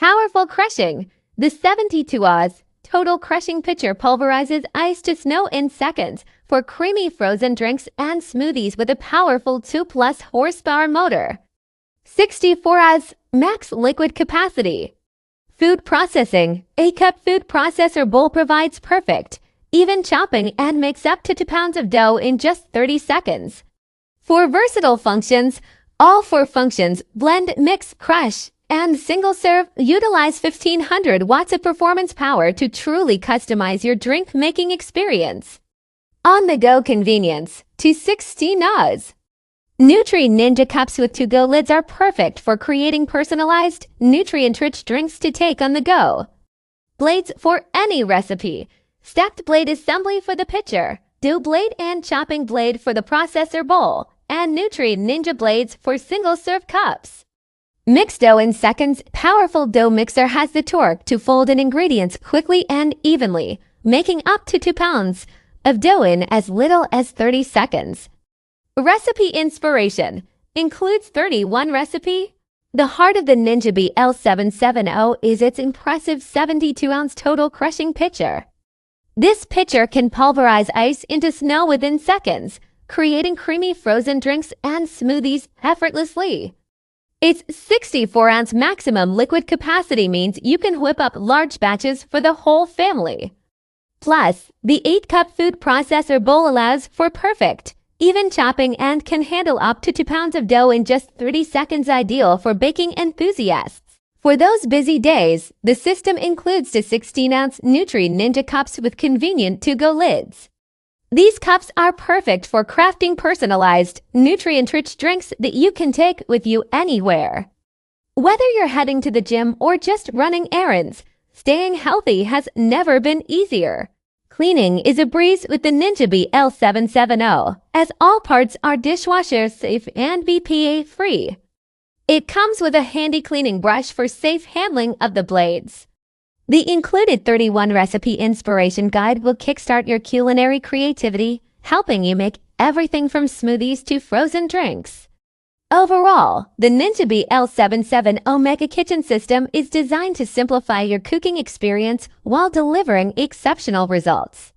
Powerful crushing. The 72 Oz total crushing pitcher pulverizes ice to snow in seconds for creamy frozen drinks and smoothies with a powerful 2+ horsepower motor. 64 Oz max liquid capacity. Food processing. A cup food processor bowl provides perfect, even chopping and makes up to 2 pounds of dough in just 30 seconds. For versatile functions, all 4 functions, blend, mix, crush, and single serve, utilize 1500 watts of performance power to truly customize your drink-making experience. On-the-go convenience to 16 Oz. Nutri Ninja cups with to-go lids are perfect for creating personalized, nutrient-rich drinks to take on the go. Blades for any recipe. Stacked blade assembly for the pitcher, dough blade and chopping blade for the processor bowl, and Nutri Ninja blades for single-serve cups. Mix dough in seconds. Powerful dough mixer has the torque to fold in ingredients quickly and evenly, making up to 2 pounds of dough in as little as 30 seconds. Recipe inspiration includes 31 recipe. The heart of the Ninja BL770 is its impressive 72-ounce total crushing pitcher. This pitcher can pulverize ice into snow within seconds, creating creamy frozen drinks and smoothies effortlessly. Its 64-ounce maximum liquid capacity means you can whip up large batches for the whole family. Plus, the 8-cup food processor bowl allows for perfect, even chopping and can handle up to 2 pounds of dough in just 30 seconds, ideal for baking enthusiasts. For those busy days, the system includes the 16-ounce Nutri Ninja cups with convenient to-go lids. These cups are perfect for crafting personalized, nutrient-rich drinks that you can take with you anywhere. Whether you're heading to the gym or just running errands, staying healthy has never been easier. Cleaning is a breeze with the Ninja BL770, as all parts are dishwasher safe and BPA-free. It comes with a handy cleaning brush for safe handling of the blades. The included 31 recipe inspiration guide will kickstart your culinary creativity, helping you make everything from smoothies to frozen drinks. Overall, the Ninja BL770 Mega Kitchen System is designed to simplify your cooking experience while delivering exceptional results.